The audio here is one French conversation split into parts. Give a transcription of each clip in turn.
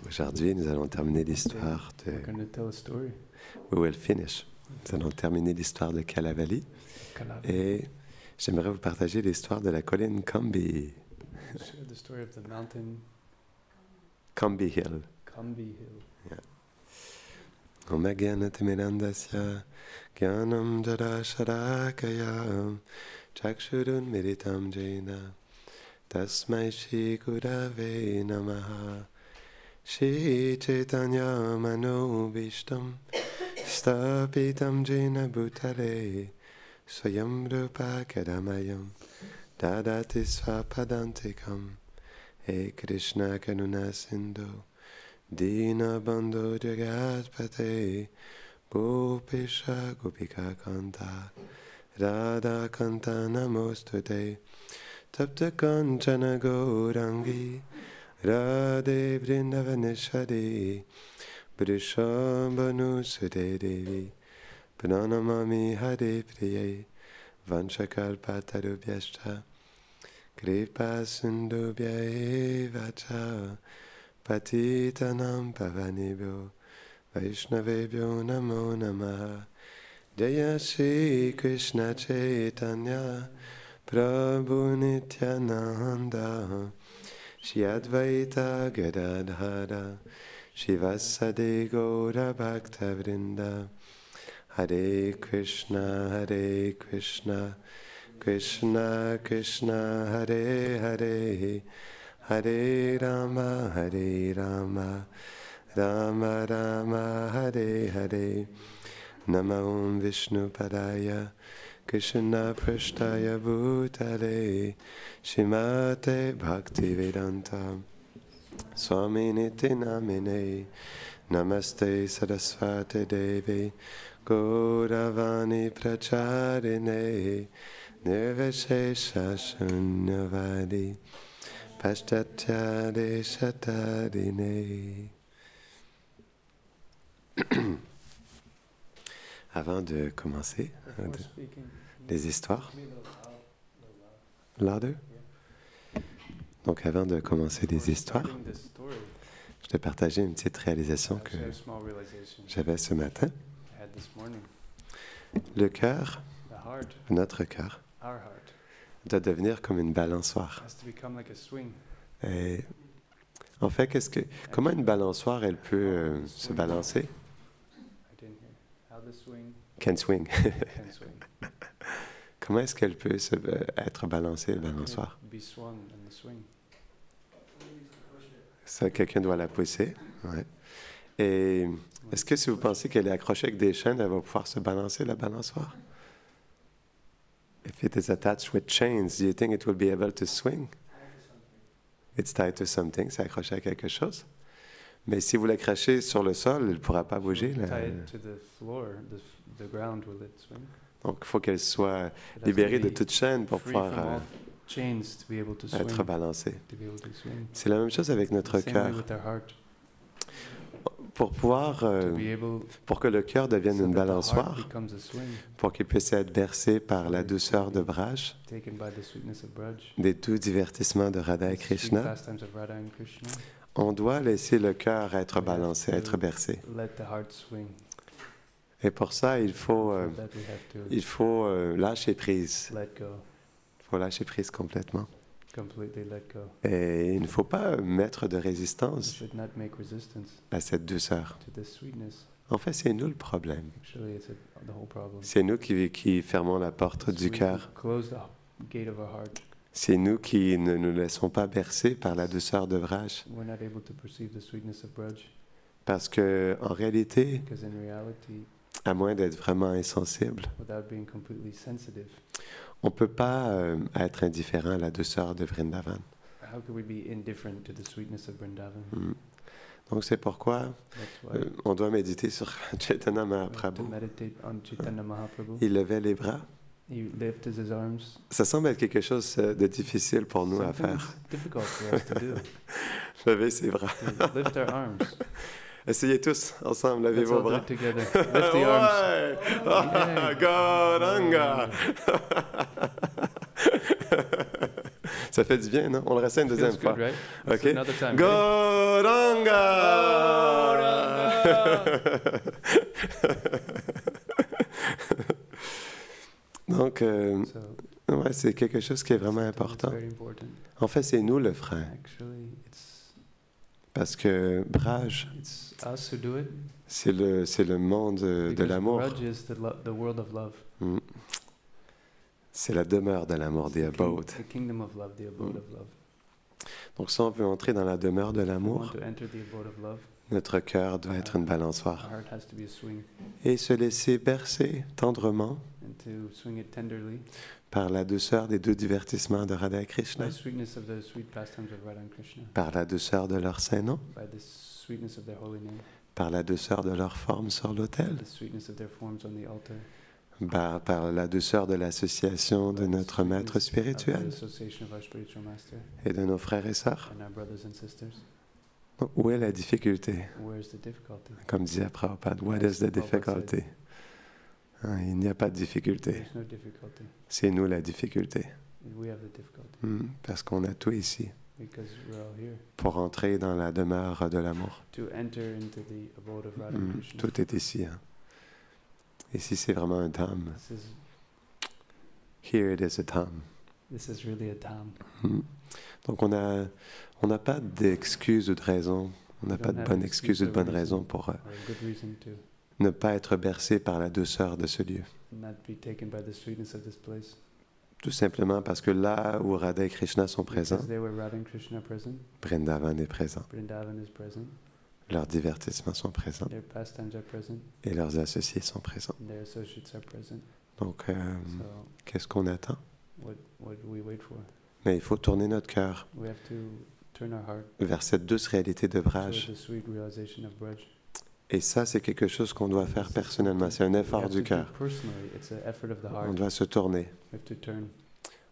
Aujourd'hui, nous allons terminer l'histoire de... We're going to tell a story. We will finish. Nous allons terminer l'histoire de Kalavali. Et j'aimerais vous partager l'histoire de la colline Kambi. Share the story of the mountain Kambi Hill. Kambi Hill. Om Agyanatimirandasya Gyanam Jarasharakaya Chakshurun Miritam Jaina Tasmai Shri Gurave Namaha Shri Chaitanya Manobishtam Stapitam Jaina Bhutale Swayam Rupa Kadamayam Dadati Swapadantikam He Krishna Karuna Sindhu Dina Bandhu Jagatpate Gopesha Gopika Kanta Radha Kanta Namostute Tapta Kanchana Gaurangi Radhe Vrindavaneshwari Brishambhanu Sute Devi Pranamami Hare Priye Vanchakalpatarubhyascha Kripa Sindhubhya eva cha Patitanam Pavanebhyo Vaishnavebhyo Namo Namaha Jaya Shri Krishna Chaitanya Prabhu Nityananda Shri Advaita Gadadhara Shivasade Gaura Bhakta Vrinda Hare Krishna Krishna Krishna Hare Hare Hare Rama Rama Rama Hare Hare Namo Vishnu Padaya Krishna Prashtaya Bhutale Shrimate Bhaktivedanta Swami Niti Namine Namaste Saraswati Devi Gauravani Pracharine Nirvishesha Shunyavadi Paschatya Deshatarine. Avant de commencer les histoires, louder. Donc avant de commencer les histoires, je vais partager une petite réalisation que j'avais ce matin. Le cœur, notre cœur, doit devenir comme une balançoire. Et en fait, comment une balançoire elle peut se balancer? Can swing. Comment est-ce qu'elle peut être balancée, la balançoire? Ça, quelqu'un doit la pousser. Ouais. Et est-ce que si vous pensez qu'elle est accrochée avec des chaînes, elle va pouvoir se balancer, la balançoire? If it is attached with chains, do you think it will be able to swing? It's tied to something, c'est accroché à quelque chose. Mais si vous l'accrochez sur le sol, elle ne pourra pas bouger. Donc il faut qu'elle soit libérée de toute chaîne pour pouvoir être balancée. C'est la même chose avec notre cœur. Pour que le cœur devienne une balançoire, pour qu'il puisse être bercé par la douceur de Braj, des doux divertissements de Radha et Krishna, on doit laisser le cœur être balancé, être bercé. Et pour ça, il faut lâcher prise. Il faut lâcher prise complètement. Et il ne faut pas mettre de résistance à cette douceur. En fait, c'est nous le problème. C'est nous qui fermons la porte du cœur. C'est nous qui ne nous laissons pas bercer par la douceur de Braj. Parce que, en réalité, à moins d'être vraiment insensible, on ne peut pas être indifférent à la douceur de Vrindavan. Donc c'est pourquoi on doit méditer sur Chaitanya Mahaprabhu. Il levait les bras. Ça semble être quelque chose de difficile pour nous à faire. Lever ses bras. Essayez tous, ensemble, levez vos bras. Ouais! Gauranga! Ça fait du bien, non? On le refait une deuxième fois. Right? OK? Gauranga! Donc, So ouais, c'est quelque chose qui est vraiment it's important. very important. En fait, c'est nous le frein. Actually, Parce que Braj, it's us who do it. c'est le monde de Because l'amour. Braj is the world of love. Mm. C'est la demeure de l'amour, the abode. The kingdom of love, the abode of love. Donc si on veut entrer dans la demeure de If we l'amour, want to enter the abode of love, notre cœur doit être une our balançoire. heart has to be a swing, Et se laisser bercer tendrement and to swing it tenderly par la douceur des deux divertissements de Radha et Krishna, by sweetness of the sweet pastimes of Radha and Krishna, par la douceur de leur saint nom, by the sweetness of their holy name, par la douceur de leur forme sur l'autel, the sweetness of their forms on the altar, par la douceur de l'association de by the notre maître sweetness of the spirituel association of our spiritual master et de nos frères et sœurs. and our brothers and sisters. Donc, où est la difficulté? Where's the difficulty? Comme disait Prabhupada, what is the difficulty? Hein, il n'y a pas de difficulté. There's no difficulty. C'est nous la difficulté. We have the difficulty Parce qu'on a tout ici because we're all here pour entrer dans la demeure de l'amour. to enter into the abode of Radha and Krishna. Tout est ici. Hein. Ici, c'est vraiment un dham. Here it is a dham. This is really a dham. Donc, on n'a pas d'excuses ou de raison. On n'a pas de bonne excuse ou de bonne raison pour Or a good reason to ne pas être bercé par la douceur de ce lieu. not be taken by the sweetness of this place. Tout simplement parce que là où Radha et Krishna sont présents, Because there where Radha and Krishna are present, Vrindavan est présent. Vrindavan is present, Leurs divertissements sont présents their pastimes are present, et leurs associés sont présents. and their associates are present. Donc, So qu'est-ce qu'on attend? what do we wait for? Mais il faut tourner notre cœur We have to turn our heart vers cette douce réalité de toward Braj. the sweet realization of Braj. Et ça, c'est quelque chose qu'on doit faire personnellement. C'est un We effort have du to do cœur. personally. It's an effort of the On heart. doit se tourner. We have to turn.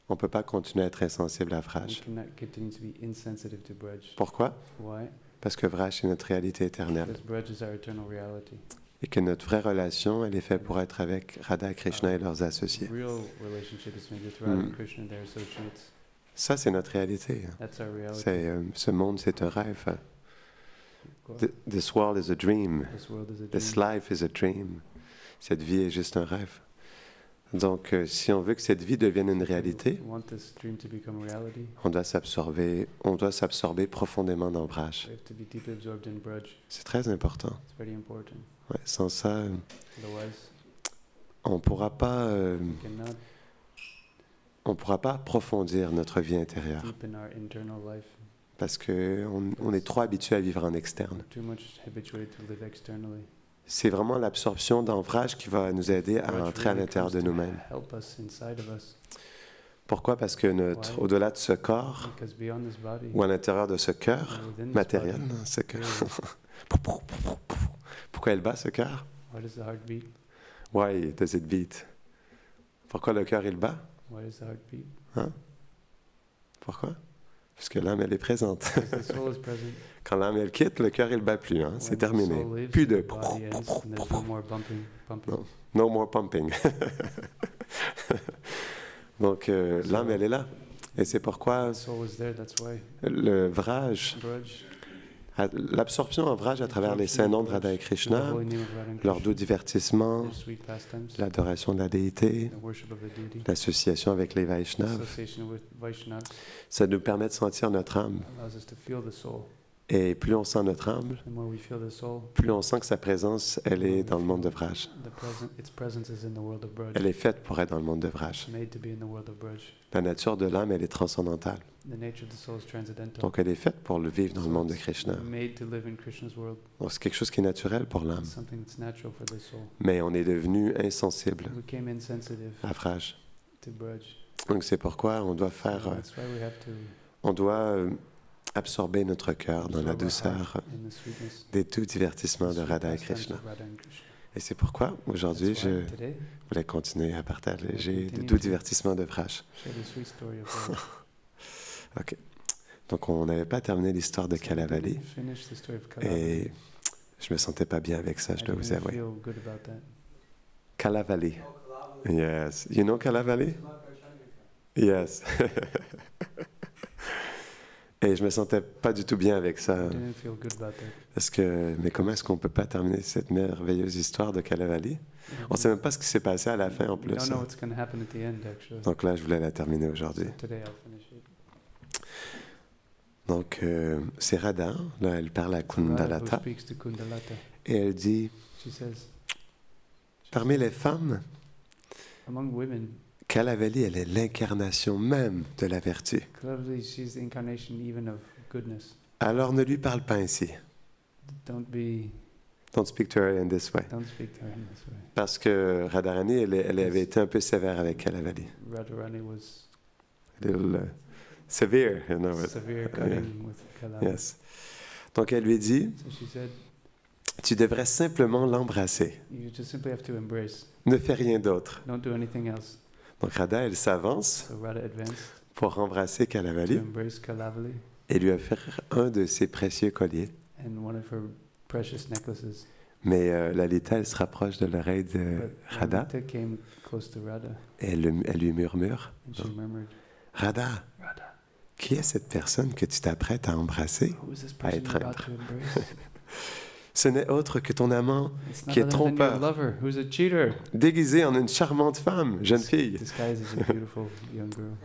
On ne peut pas continuer à être insensible à We Vraj. cannot continue to be insensitive to Braj. Pourquoi? Why? Parce que Vraj, c'est notre réalité éternelle. Because Braj is our eternal reality. Et que notre vraie relation, elle est faite pour être avec Radha, Krishna et leurs associés. Real relationship is made with Radha and Krishna and their associates. Ça, c'est notre réalité. That's our reality. Ce monde, c'est un rêve. Quoi? This world is a dream. This world is a This dream. life is a dream. Cette vie est juste un rêve. Donc, si on veut que cette vie devienne une réalité, We want this dream to become a reality. on doit s'absorber profondément dans Vraj. We have to be deeply absorbed in Braj. C'est très important. It's very important. Ouais, sans ça, Otherwise, on we pourra pas approfondir notre vie cannot intérieure deepen our internal life. parce que on est trop habitué à vivre en externe. We're too much habituated to live externally. C'est vraiment l'absorption dans Vraj qui va nous aider à Braj entrer à really l'intérieur comes de to nous-mêmes. help us inside of us. Pourquoi? Parce que Why? au-delà de ce corps Because beyond this body, ou à l'intérieur de ce cœur or within this matériel, body, ce cœur. there Pourquoi elle bat ce cœur? why does the heart beat? Why does it beat? Pourquoi le cœur il bat? Why does the heart beat? Pourquoi? Parce que l'âme elle est présente. Because the soul is present. Quand l'âme elle quitte, le cœur il bat plus. Hein? C'est When the terminé. soul leaves, Plus de the body ends, and there's no more bumping. Non. no more pumping. Donc l'âme elle est là. Et c'est pourquoi The soul is there, that's why. le Vraj, Braj, l'absorption en Vraj à travers les saints noms de Radha et the Krishna, holy name of Radha and leur Krishna, doux divertissement, their sweet pastimes, l'adoration de la déité, the worship of the deity, l'association avec les Vaishnavas, association with Vaishnavas, ça nous permet de sentir notre âme. allows us to feel the soul. Et plus on sent notre âme, The more we feel the soul, plus on sent que sa présence, elle est dans le monde de Vraj. its presence is in the world of Braj. Elle est faite pour être dans le monde de Vraj. It's made to be in the world of Braj. La nature de l'âme, elle est transcendantale. The nature of the soul is transcendental. Donc elle est faite pour le vivre dans le So monde de it's Krishna. made to live in Krishna's world. Donc c'est quelque chose qui est naturel pour l'âme. It's something that's natural for the soul. Mais on est devenu insensible We became insensitive à Vraj. to Braj. Donc c'est pourquoi on doit That's why we have to on doit absorber notre cœur dans la absorb our douceur heart in the sweetness, des doux divertissements de sweet Radha et pastimes Krishna. of Radha and Krishna. Et c'est pourquoi aujourd'hui That's why je today voulais continuer à partager continue de doux to- divertissements de Vraj. share the sweet story of Braj. Ok. Donc on n'avait pas terminé l'histoire de So we Kalavali didn't finish the story of Kalavali. et je me sentais pas bien avec ça, je I dois vous didn't avouer. feel good about that. Kalavali. Yes. You know Kalavali? Yes. Et je me sentais pas du tout bien avec ça. I didn't feel good about that. Parce que, mais comment est-ce qu'on peut pas terminer cette merveilleuse histoire de Calavali? On sait même pas ce qui s'est passé à la fin en We plus. don't know what's going to happen at the end, actually. Donc là, je voulais la terminer aujourd'hui. So today I'll finish it. Donc, c'est Radha, là, elle parle à Radha, who Kundalata, speaks to Kundalata. et elle dit, She says, parmi les femmes, among women, Calavali, elle est l'incarnation même de la vertu. clearly she's the incarnation even of goodness. Alors ne lui parle pas ainsi. Don't Don't speak to her in this way. speak to her in this way. Parce que Radharani, elle avait été un peu sévère avec Calavali. Radharani was A little severe, you know. severe cutting with Kalava. Yes. Donc elle lui dit, So she said, tu devrais simplement l'embrasser. you just simply have to embrace. Ne fais rien d'autre. Don't do anything else. Donc Radha, elle s'avance So Radha advanced pour embrasser to Calavali embrace Kalavali et lui offrir un de ses précieux colliers. and one of her precious necklaces. Mais Lalita, elle se rapproche de l'oreille de But Radha Lalita came close to Radha et elle lui murmure, and she murmured, Radha, Radha, qui est cette personne que tu t'apprêtes à embrasser? who is this person you're about to embrace? Ce n'est autre que ton amant It's qui est none other than your trompeur, lover, who's a cheater. déguisé en une charmante femme, jeune fille. Disguised as a beautiful young girl.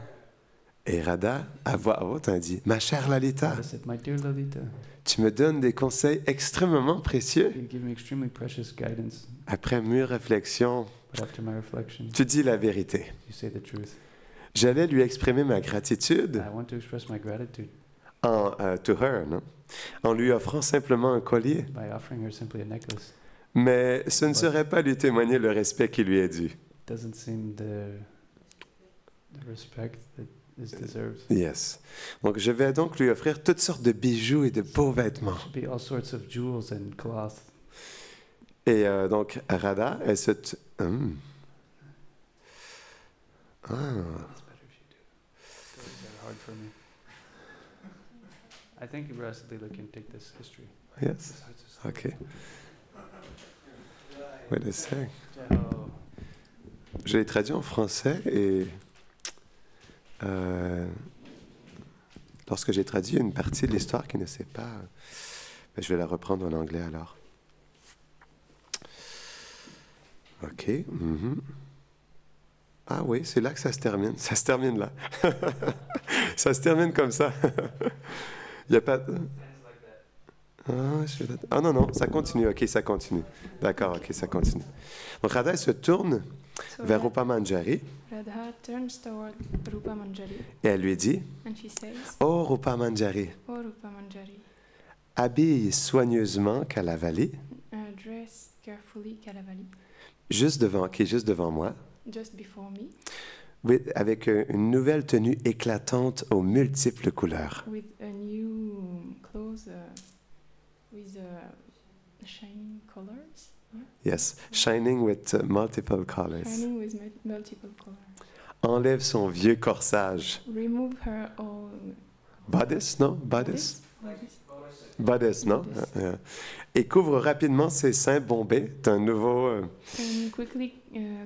Et Radha, à voix haute, a dit, ma chère Lalita, Radha said, my dear Lalita, tu me donnes des conseils extrêmement précieux. you give me extremely precious guidance, Après mûre réflexion, but after my reflection, tu dis la vérité. you say the truth. J'allais lui exprimer ma gratitude I want to express my gratitude to her, non? En lui offrant simplement un collier. by offering her simply a necklace. Mais ce ne serait pas lui témoigner le respect qui lui est dû. Doesn't seem the respect that is deserved. Yes. Donc je vais donc lui offrir toutes sortes de bijoux et de beaux vêtements. Should be all sorts of jewels and cloth. Et donc Radha, elle se... Ah, It's better if you do. Those are hard for me. I think Ras Leela can take this history. yes. OK. Wait a sec. Oh, Je l'ai traduit en français et lorsque j'ai traduit une partie de l'histoire qui ne sait pas, ben, je vais la reprendre en anglais alors. OK. Mhm. Ah oui, c'est là que ça se termine. Ça se termine là. Ça se termine comme ça. Il n'y a pas... Ah non, non, ça continue. OK, ça continue. D'accord, OK, ça continue. Donc Radha elle se tourne So vers Rupa Manjari Radha turns toward Rupa Manjari et elle lui dit, and she says, Oh Rupa Manjari, "Oh Rupa Manjari, habille soigneusement Calavali, dress carefully Kalavali, qui est juste devant moi, just before me, avec une nouvelle tenue éclatante aux multiples couleurs. with a new clothes with shining colors, Yes, shining with multiple colors. shining with multiple colors. Enlève son vieux corsage. Remove her old Bodice, non? Bodice? bodice. Bodice, non? Bodice. Et couvre rapidement ses seins bombés d'un nouveau, And quickly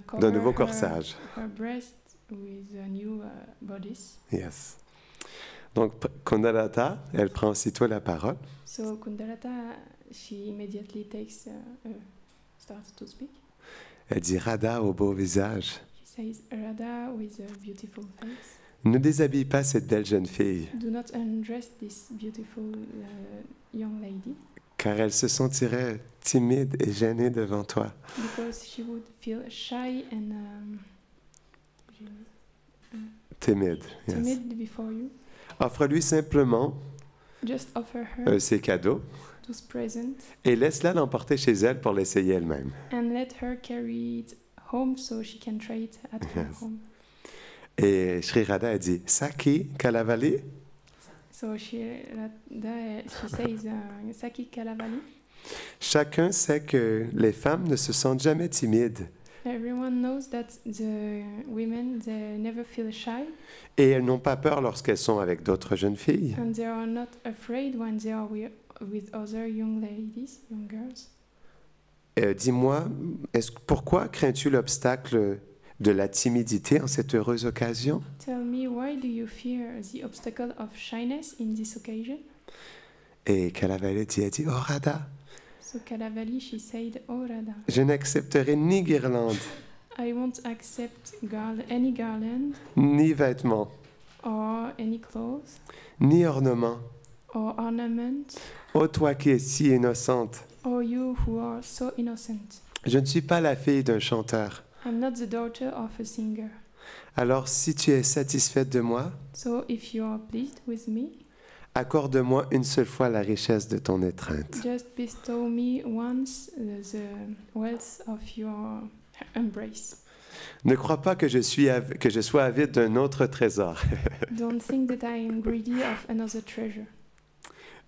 cover d'un nouveau corsage. her breast with a new bodice. Yes. Donc, Kundalata, elle prend aussitôt la parole. So Kundalata, she immediately starts to speak. Elle dit Radha au beau visage. She says, Radha with a beautiful face, Ne déshabille pas cette belle jeune fille, do not undress this beautiful young lady, car elle se sentirait timide et gênée devant toi. because she would feel shy and Timide. Yes. timid before you. Offre-lui simplement Just offer her ses cadeaux those presents et laisse-la l'emporter chez elle pour l'essayer elle-même. and let her carry it home so she can try it at her Yes. home. Et Sri Radha a dit Saki Kalavali. So she says, Saki Kalavali. Chacun sait que les femmes ne se sentent jamais timides Everyone knows that the women, they never feel shy et elles n'ont pas peur lorsqu'elles sont avec d'autres jeunes filles. and they are not afraid when they are with other young ladies, young girls. Dis-moi, pourquoi crains-tu l'obstacle de la timidité en cette heureuse occasion? Tell me, why do you fear the obstacle of shyness in this occasion? Et Kalavali dit, elle dit, oh Radha, So Kalavali, she said, Oh Radha, je n'accepterai ni guirlande, I won't accept any garland ni vêtements, or any clothes ni ornements. or ornament, Ô toi qui es si innocente, or you who are so innocent. je ne suis pas la fille d'un chanteur. I'm not the daughter of a singer. Alors si tu es satisfaite de moi, So if you are pleased with me, accorde-moi une seule fois la richesse de ton étreinte. just bestow me once the wealth of your embrace. Ne crois pas que je sois avide d'un autre trésor. Don't think that I am greedy of another treasure.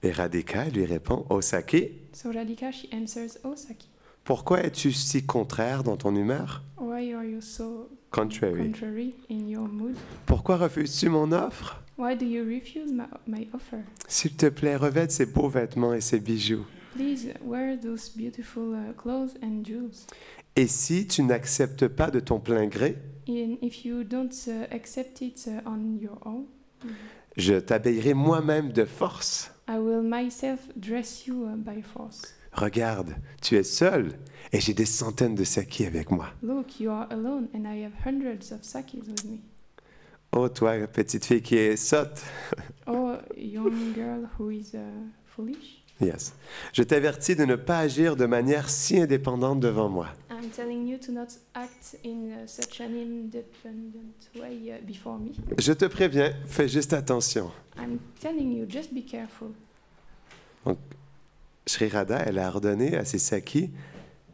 Et Radhika lui répond, ô Saki, So Radhika, she answers, Oh Saki, pourquoi es-tu si contraire dans ton humeur? why are you so Contrary. contrary in your mood? Pourquoi refuses-tu mon offre? Why do you refuse my offer? S'il te plaît, revêt ces beaux vêtements et ces bijoux. Please wear those beautiful clothes and jewels. Et si tu n'acceptes pas de ton plein gré, And if you don't accept it on your own, je t'habillerai moi-même de force. I will myself dress you by force. Regarde, tu es seul et j'ai des centaines de Saki avec moi. Look, you are alone and I have hundreds of sakis with me. Oh, toi, petite fille qui est sotte. Oh, young girl who is foolish. Yes. Je t'avertis de ne pas agir de manière si indépendante devant moi. I'm telling you to not act in such an independent way before me. Je te préviens, fais juste attention. I'm telling you, just be careful. Sri Radha, elle a ordonné à ses Saki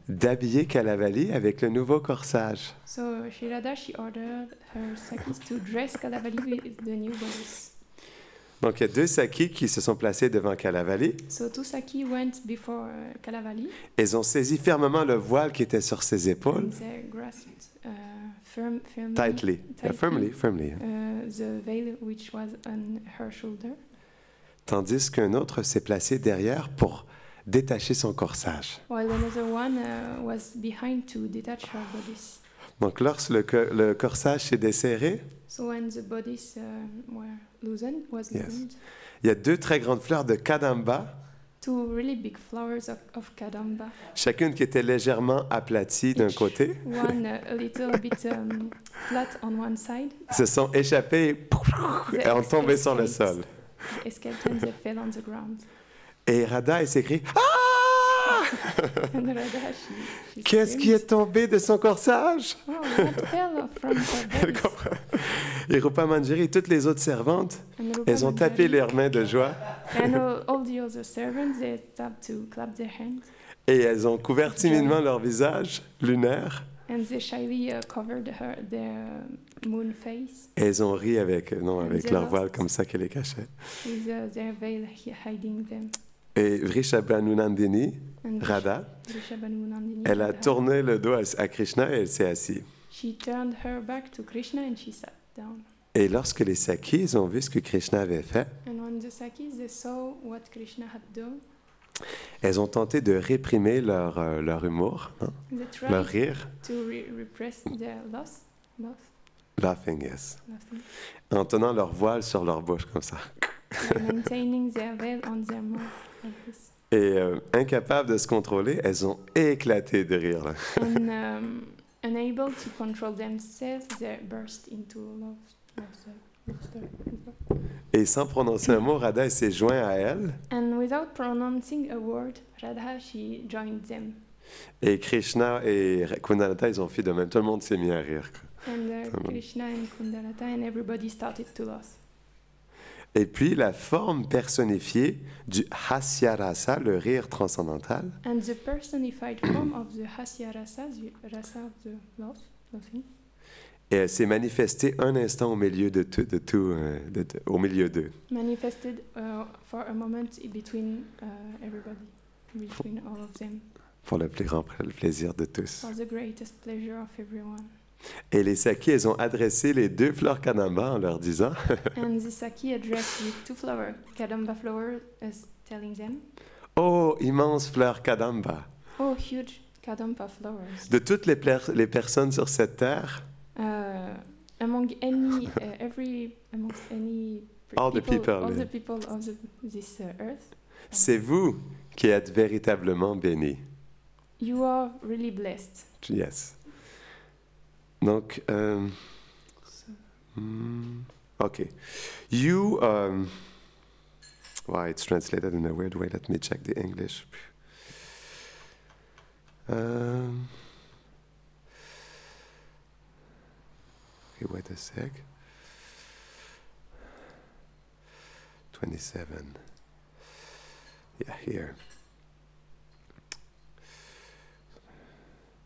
d'habiller Kalavali avec le nouveau corsage. So Sri Radha, she ordered her sakis to dress Kalavali with the new bodice. Donc, il y a deux Saki qui se sont placés devant Kalavali. So two saki went before Kalavali Elles ont saisi fermement le voile qui était sur ses épaules. and they grasped firmly Tightly. Yeah, firmly. the veil which was on her shoulder. Tandis qu'un autre s'est placé derrière pour détacher son corsage. While another one was behind to detach her bodice. Donc, lorsque le corsage s'est desserré, So when the bodies was Yes. loosened, il y a deux très grandes fleurs de Kadamba, two really big flowers of Kadamba. chacune qui était légèrement aplatie d'un Each côté, One a little bit flat on one side. se sont échappées et ont tombé sur le escaped. sol. The escaped and they fell on the ground. Et Radha, elle s'écrie « Ah! And Radha, she Qu'est-ce qui screamed, est tombé de son corsage? » Oh, what fell from her Elle bodice? comprend. Et Rupa Manjari et toutes les autres servantes, And Rupa elles ont tapé Manjari leurs mains de joie and all the other servants, they started to clap their hands. et elles ont couvert timidement leur visage lunaire. And they shyly covered their moon face Et elles ont ri avec they leur lost. voile comme ça qu'elle les cachait. with their veil hiding them. Et Vrishabhanunandini, And Radha, Vrishabhanunandini, elle a Radha, tourné le dos à Krishna et elle s'est assise. she turned her back to Krishna and she sat down. Et lorsque les Sakis ont vu ce que Krishna avait fait, And when the Sakis they saw what Krishna had done, elles ont tenté de réprimer leur humour, hein, they leur tried rire. to repress their loss, Laughing, yes. laughing, En tenant leur voile sur leur bouche comme ça. and maintaining their veil on their mouth like this. Et incapables de se contrôler, elles ont éclaté de rire. Là. And unable to control themselves, they burst into laughter. Et sans prononcer un mot, Radha elle s'est joint à elle. And without pronouncing a word, Radha, she joined them. Et Krishna et Kundalata, ils ont fait de même. Tout le monde s'est mis à rire. Quoi. And Krishna and Kundalata and everybody started to laugh. Et puis la forme personnifiée du Hasyarasa, le rire transcendantal, And the personified form of the Hasya Rasa, the rasa of the laughing, et elle s'est manifestée un instant au milieu au milieu d'eux. manifested for a moment between everybody, between all of them, Pour le plus grand plaisir de tous. for the greatest pleasure of everyone. Et les Sakis, elles ont adressé les deux fleurs Kadamba en leur disant And the Saki addressed with two flowers, Kadamba flower, telling them, Oh, immense fleur Kadamba! "Oh, huge Kadamba flowers! De toutes les personnes sur cette terre, among any amongst any All the people, all yeah. the people of this earth, C'est vous qui êtes véritablement bénis. you are really blessed. Yes. Donc, So, okay. You, wow, it's translated in a weird way. Let me check the English. Okay, wait a sec. 27. Yeah, here.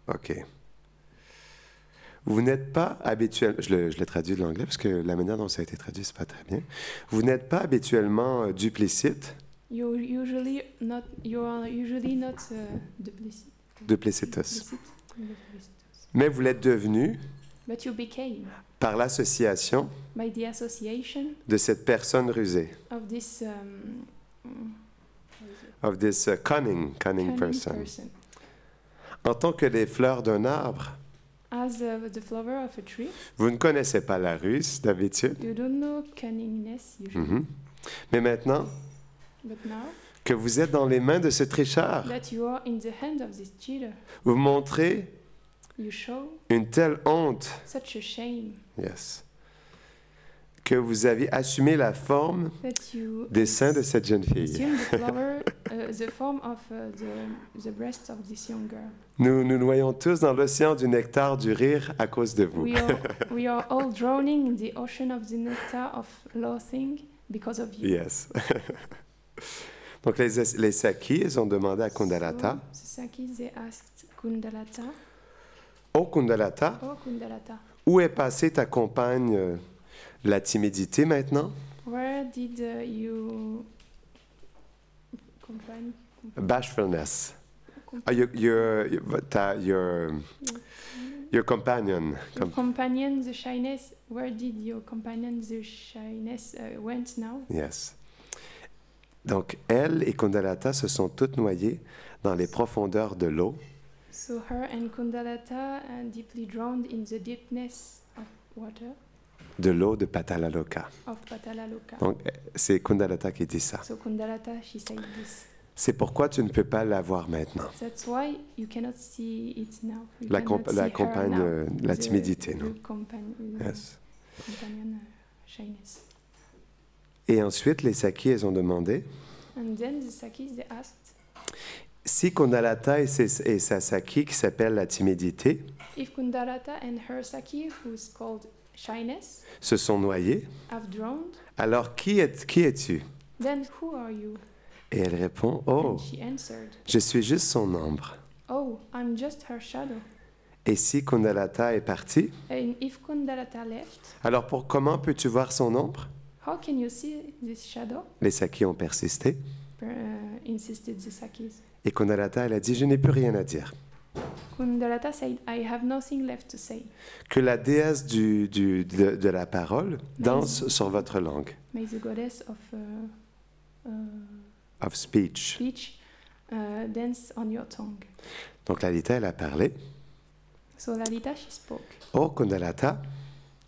OK. Vous n'êtes pas habituel, je le traduis de l'anglais parce que la manière dont ça a été traduit, c'est pas très bien. Vous n'êtes pas habituellement duplicite, you are usually not duplicitous. duplicitus, Duplicitous. mais vous l'êtes devenu But you became, par l'association by the association de cette personne rusée, of this of this cunning cunning person. person. En tant que les fleurs d'un arbre, As the flower of a tree, vous ne connaissez pas la ruse d'habitude, you don't know cunningness usually. Mhm. Mais maintenant But now que vous êtes dans les mains de ce tricheur, that you are in the hand of this cheater, vous montrez you show une telle honte, such a shame yes, que vous avez assumé la forme that you des seins de cette jeune fille. assume the flower, the form of the breast of this young girl. Nous nous noyons tous dans l'océan du nectar du rire à cause de vous. We are all drowning in the ocean of the nectar of loathing because of you. Yes. Donc les Sakis, ils ont demandé à Kundalata, So, the Sakis, they asked Kundalata, oh Kundalata, oh Kundalata, où est passée ta compagne la timidité maintenant? where did you combine Bashfulness. Your companion. your companion, the shyness? Where did your companion, the shyness, went now? Yes. Donc, elle et Kundalata se sont toutes noyées dans les profondeurs de l'eau. So her and Kundalata deeply drowned in the deepness of water De l'eau de Patalaloka. of Patalaloka. Donc, c'est Kundalata qui dit ça. So Kundalata, she said this. C'est pourquoi tu ne peux pas la voir maintenant. That's why you cannot see it now. You La cannot see her compagne, now. la The- timidité, the non? Yes. Companion shyness. Et ensuite, les Sakis, elles ont demandé, And then the Sakis, they asked, si Kundalata et sa Saki, qui s'appelle la timidité, if Kundalata and her Saki, who's called shyness, se sont noyées, have drowned, alors qui es-tu? then who are you? Et elle répond, oh, And she answered, je suis juste son ombre. oh, I'm just her shadow. Et si Kundalata est parti, And if Kundalata left, alors comment peux-tu voir son ombre? how can you see this shadow? Les Sakis ont persisté. Insisted the Sakis. Et Kundalata, elle a dit, je n'ai plus rien à dire. Kundalata said, I have nothing left to say. Que la déesse de la parole danse sur votre langue. May the goddess of Of speech. speech dance on your tongue. Donc Lalita, elle a parlé. So Lalita, she spoke. Oh Kundalata,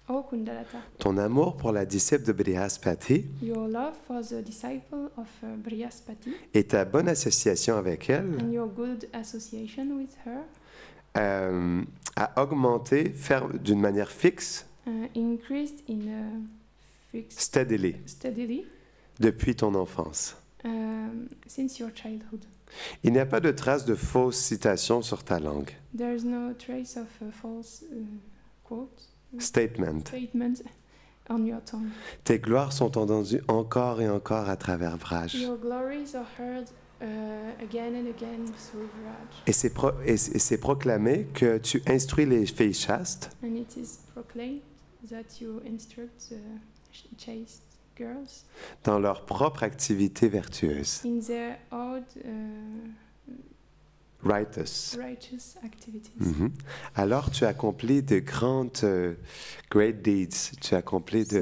Oh Kundalata, ton amour pour la disciple de Brihaspati your love for the disciple of Brihaspati et ta bonne association avec elle and your good association with her a augmenté d'une manière fixe, increased in fixed steadily, depuis ton enfance. Since your childhood. Il n'y a pas de trace de fausses citations sur ta langue. There is no trace of false quotes, Statement. statement on your tongue. Tes gloires sont entendues encore et encore à travers Vraj. Your glories are heard again and again through Vraj. Et c'est proclamé que tu instruis les filles chastes And it is proclaimed that you instruct the chaste girls dans leur propre activité vertueuse. in their own Righteous. righteous activities. Mhm. Alors tu accomplis de grandes great deeds, tu accomplis So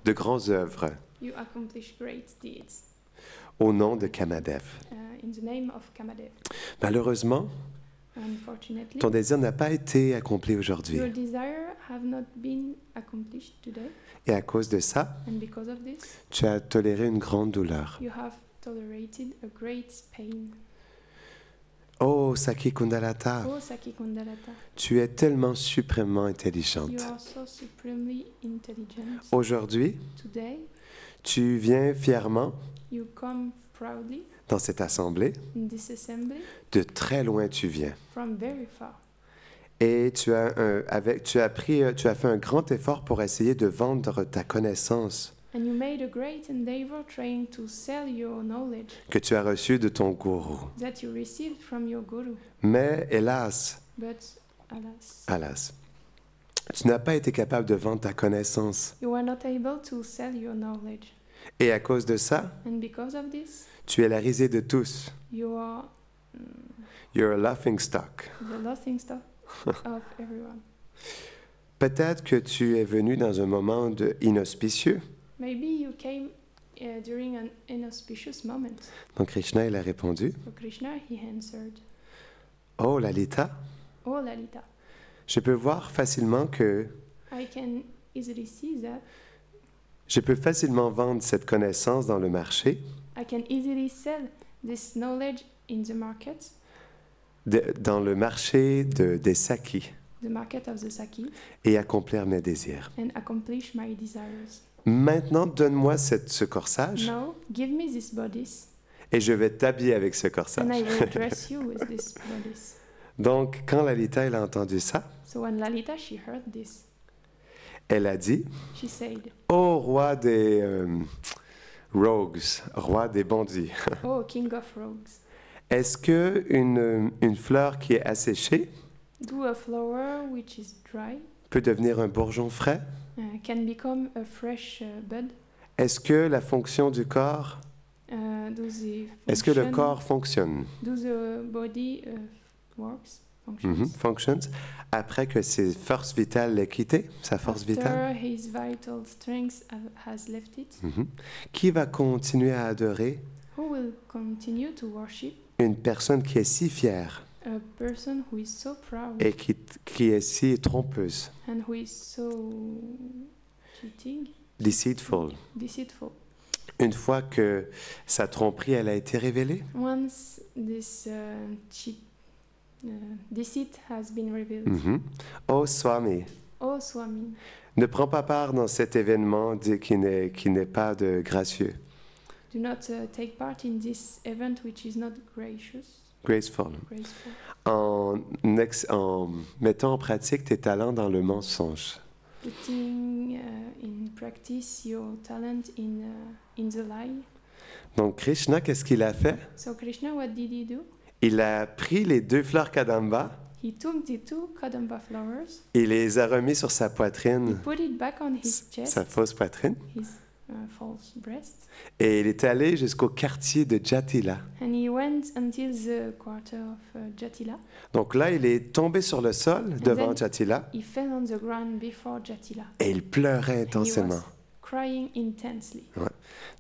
de grandes œuvres you accomplish great deeds au nom de Kamadev. in the name of Kamadev. Malheureusement, Unfortunately, Ton désir n'a pas été accompli aujourd'hui. your desire have not been accomplished today, Et à cause de ça, and because of this, tu as toléré une grande douleur. you have tolerated a great pain. Oh, Saki Kundalata, Oh, Saki Kundalata, tu es tellement suprêmement you intelligente. are so supremely intelligent. Aujourd'hui, Today, tu viens fièrement you come proudly dans cette assemblée. in this assembly De très loin tu viens. from very far. Et tu as fait un grand effort pour essayer de vendre ta connaissance And you made a great endeavor trying to sell your knowledge que tu as reçue de ton gourou. that you received from your guru. Mais hélas, But hélas, tu n'as pas été capable de vendre ta connaissance. you were not able to sell your knowledge. Et à cause de ça, And because of this, tu es la risée de tous. you are You're a laughing stock. the laughing stock of everyone. Peut-être que tu es venu dans un moment inauspicieux. Maybe you came during an inauspicious moment. Donc Krishna, il a répondu, So Krishna, he answered, oh Lalita, Oh Lalita, je peux voir facilement que I can easily see that. je peux facilement vendre cette connaissance dans le marché, I can easily sell this knowledge in the market, dans le marché des sakis, the market of the Saki, et accomplir mes désirs. and accomplish my desires. Maintenant, donne-moi ce corsage Now, give me these bodies, et je vais t'habiller avec ce and corsage. I will dress you with these bodies. Donc, quand Lalita elle a entendu ça, So when Lalita, she heard this, elle a dit, she said, ô roi des rogues, roi des bandits, Oh, king of rogues, est-ce que une fleur qui est asséchée do a flower which is dry peut devenir un bourgeon frais? can become a fresh bud? Est-ce que la fonction du corps, est-ce que le corps fonctionne? Do the body works, functions? Functions, après que ses forces vitales l'aient quitté, sa force vitale? After his vital strength has left it, Qui va continuer à adorer who will continue to worship une personne qui est si fière a person who is so proud et qui est si trompeuse, and who is so cheating, deceitful? deceitful? Une fois que sa tromperie elle a été révélée, Once this deceit has been revealed, oh Swami, Oh Swami, ne prends pas part dans cet événement qui n'est pas de gracieux, do not take part in this event which is not graceful, graceful, en mettant en pratique tes talents dans le mensonge. putting in practice your talent in the lie. Donc Krishna, qu'est-ce qu'il a fait? So Krishna, what did he do? Il a pris les 2 fleurs kadamba, He took the 2 kadamba flowers, il les a remis sur sa he poitrine, put it back on his chest, sa fausse poitrine, his false breast, et il est allé jusqu'au quartier de Jatila. and he went until the quarter of Jatila. Donc là, il est tombé sur le sol devant then- Jatila He fell on the ground before Jatila, et il pleurait and he intensément. was crying intensely.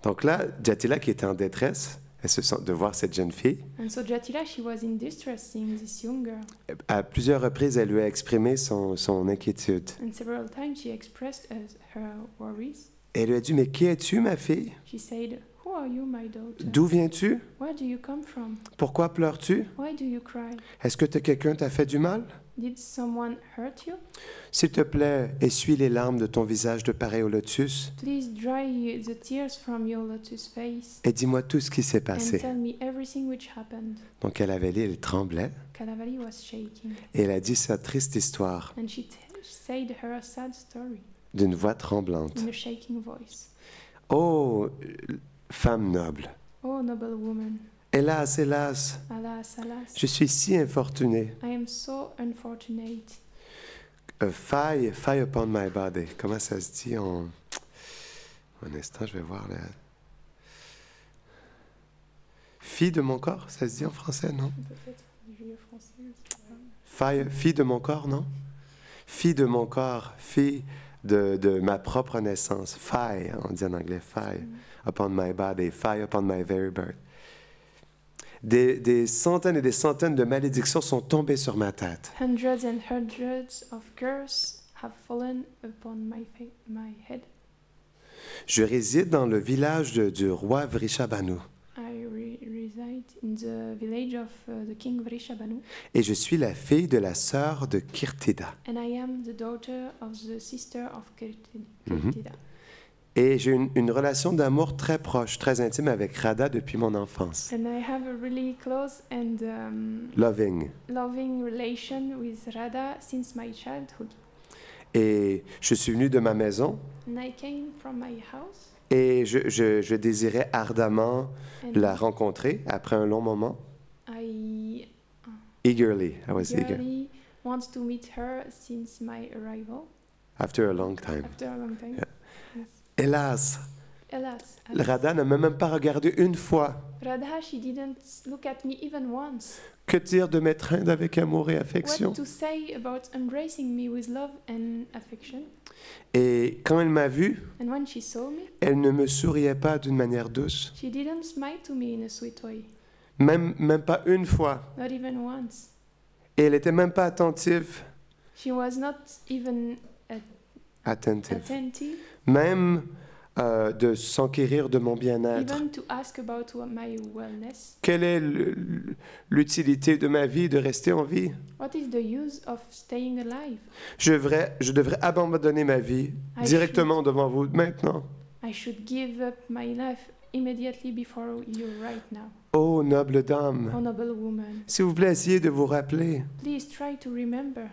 Donc là, Jatila qui était en détresse, elle se sent de voir cette jeune fille. And so Jatila, she was in distress seeing this young girl, À plusieurs reprises, elle lui a exprimé son inquiétude. and several times she expressed her worries. Et elle lui a dit, mais qui es-tu, ma fille? She said, Who are you, my daughter? D'où viens-tu? Where do you come from? Pourquoi pleures-tu? Why do you cry? Est-ce que quelqu'un t'a fait du mal? Did someone hurt you? S'il te plaît, essuie les larmes de ton visage de pareil au lotus Please dry the tears from your lotus face et dis-moi tout ce qui s'est and passé. tell me everything which happened. Donc Kalavali, elle tremblait Kalavali was shaking, et elle a dit sa triste histoire and she said her sad story d'une voix tremblante. in a shaking voice. Oh, femme noble, Oh, noble woman, hélas, hélas, alas, alas, je suis si infortunée. I am so unfortunate. Faille upon my body. Comment ça se dit en... Un instant, je vais voir là. Fille de mon corps, ça se dit en français, non? Peut-être du vieux français, je sais pas. Fille de mon corps, non? Fille de mon corps, fille de ma propre naissance. Faille, on dit en anglais, faille upon my body, faille upon my very birth. Des centaines et des centaines de malédictions sont tombées sur ma tête. Hundreds and hundreds of curses have fallen upon my head. Je réside dans le village du roi Vrishabhanu I reside in the village of the king Vrishabhanu, et je suis la fille de la sœur de Kirtida. and I am the daughter of the sister of Mhm. Kirtida. Et j'ai une relation d'amour très proche, très intime avec Radha depuis mon enfance. And I have a really close and Loving. loving relation with Radha since my childhood. Et je suis venu de ma maison And I came from my house, et je désirais ardemment and la rencontrer après un long moment. I Eagerly, I was eager. really want to meet her since my arrival, After a long time. after a long time. Yeah. Yes. Hélas, Alas, Radha ne m'a même pas regardé une fois. Radha, she didn't look at me even once. Que dire de m'étreindre avec amour et affection? What to say about embracing me with love and affection? Et quand elle m'a vu, And when she saw me, elle ne me souriait pas d'une manière douce. she didn't smile to me in a sweet way, Même pas une fois. not even once. Et elle n'était même pas attentive. She was not even Attentive. attentive, Même de s'enquérir de mon bien-être. even to ask about my wellness. Quelle est l'utilité de ma vie de rester en vie? What is the use of staying alive? Je devrais abandonner ma vie I directement devant vous maintenant. I should give up my life immediately before you right now. Oh, noble dame, Honorable woman, s'il vous plaît, essayez de vous rappeler. please try to remember.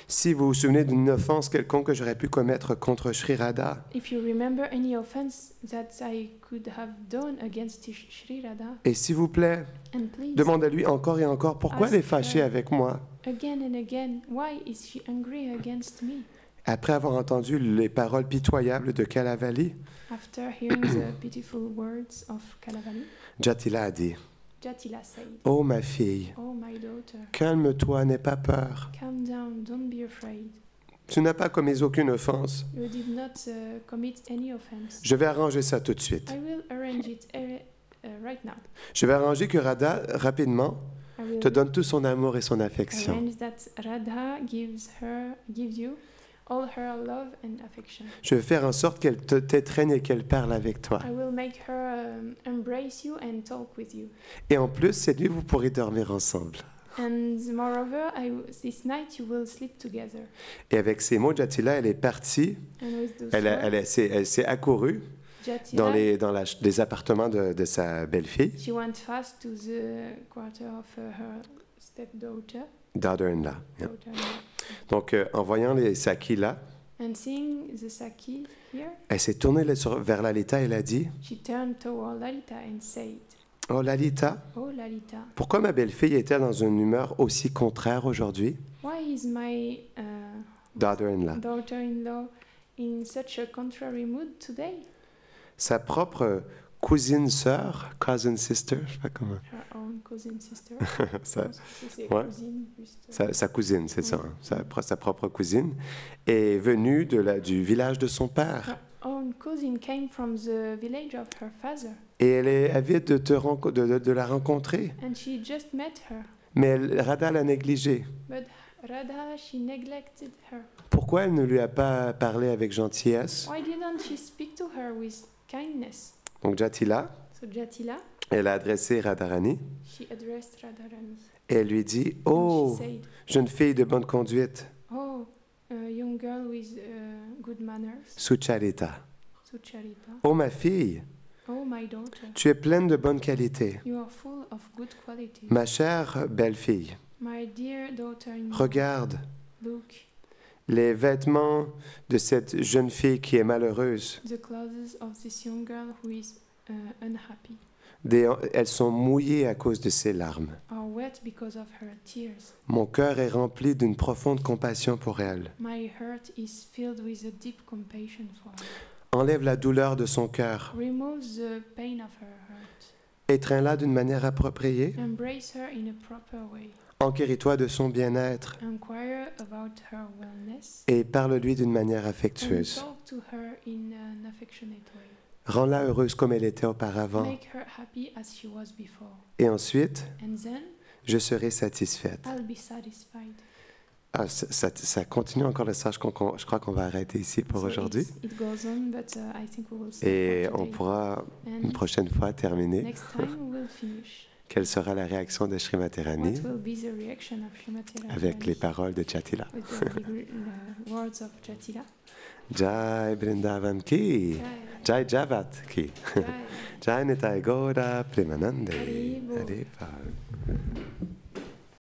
Si vous vous souvenez d'une offense quelconque que j'aurais pu commettre contre Sri Radha, If you remember any offense that I could have done against Sri Radha, et s'il vous plaît, and please, demandez-lui encore et encore pourquoi elle est Ask fâchée her. avec moi. again and again, why is she angry against me? Après avoir entendu les paroles pitoyables de Kalavali, After hearing the pitiful words of Kalavali, Jatila a dit, Jatila said, « Oh ma fille, "Oh my daughter, calme-toi, n'aie pas peur. calm down, don't be afraid. Tu n'as pas commis aucune offense. You did not commit any offense. Je vais arranger ça tout de suite. I will arrange it right now. Je vais arranger que Radha, rapidement, I will te donne tout son amour et son affection. arrange that Radha gives you all her love and affection. Je vais faire en sorte qu'elle t'étreigne et qu'elle parle avec toi. I will make her embrace you and talk with you. Et en plus, cette nuit, vous pourrez dormir ensemble. And moreover, this night you will sleep together." Et avec ces mots, Jatila, elle est partie. And with those Elle s'est accourue Jatila, dans les appartements de sa belle-fille, she went fast to the quarter of her stepdaughter. daughter-in-law. Yeah. daughter-in-law. Donc, en voyant les sakis là, And seeing the Saki here, elle s'est tournée vers Lalita et elle a dit, she turned toward Lalita and said, « Oh Lalita, "Oh Lalita, pourquoi ma belle-fille est-elle dans une humeur aussi contraire aujourd'hui? why is my Daughter-in-law. daughter-in-law in such a contrary mood today?" Sa propre cousine sœur, cousin sister, je sais pas comment. Her own cousin sister. C'est ouais. cousine, juste. Sa cousine, c'est ça, hein, sa propre cousine, est venue du village de son père. Her own cousin came from the village of her father, Et elle est avide de la rencontrer. and she just met her. Mais Radha l'a négligée. But Radha, she neglected her. Pourquoi elle ne lui a pas parlé avec gentillesse? Why didn't she speak to her with kindness? Donc Jatila, So Jatila, elle a adressé Radharani she addressed Radharani. et elle lui dit, « And Oh, she said, jeune fille de bonne conduite, "Oh, a young girl with good manners, Sucharita. Sucharita. Oh ma fille, Oh, my daughter, tu es pleine de bonnes qualités. you are full of good qualities. Ma chère belle-fille, My dear daughter-in-law, regarde look, les vêtements de cette jeune fille qui est malheureuse. the clothes of this young girl who is unhappy Elles sont mouillées à cause de ses larmes. are wet because of her tears. Mon cœur est rempli d'une profonde compassion pour elle. My heart is filled with a deep compassion for her. Enlève la douleur de son cœur. Remove the pain of her heart. Étreins-la d'une manière appropriée. Embrace her in a proper way. Enquéris-toi de son bien-être Inquire about her wellness. et parle-lui d'une manière And affectueuse. talk to her in an affectionate way. Rends-la heureuse comme elle était auparavant. Make her happy as she was before. Et ensuite, And then je serai satisfaite. I'll be satisfied. Ah, ça continue encore le stage. Je crois qu'on va arrêter ici pour So aujourd'hui. it goes on, but I think we will stop Et for on today. pourra une And prochaine fois terminer. next time we will finish. Quelle sera la réaction de Srimati Rani What will be the reaction of Srimati avec Radharani les paroles de Chatila? with the words of Jatila? Jai Brindavan ki, Jai Javat ki, Jai. Jai Nitai Gaura Premanande. Hari Bol. Hari Bol.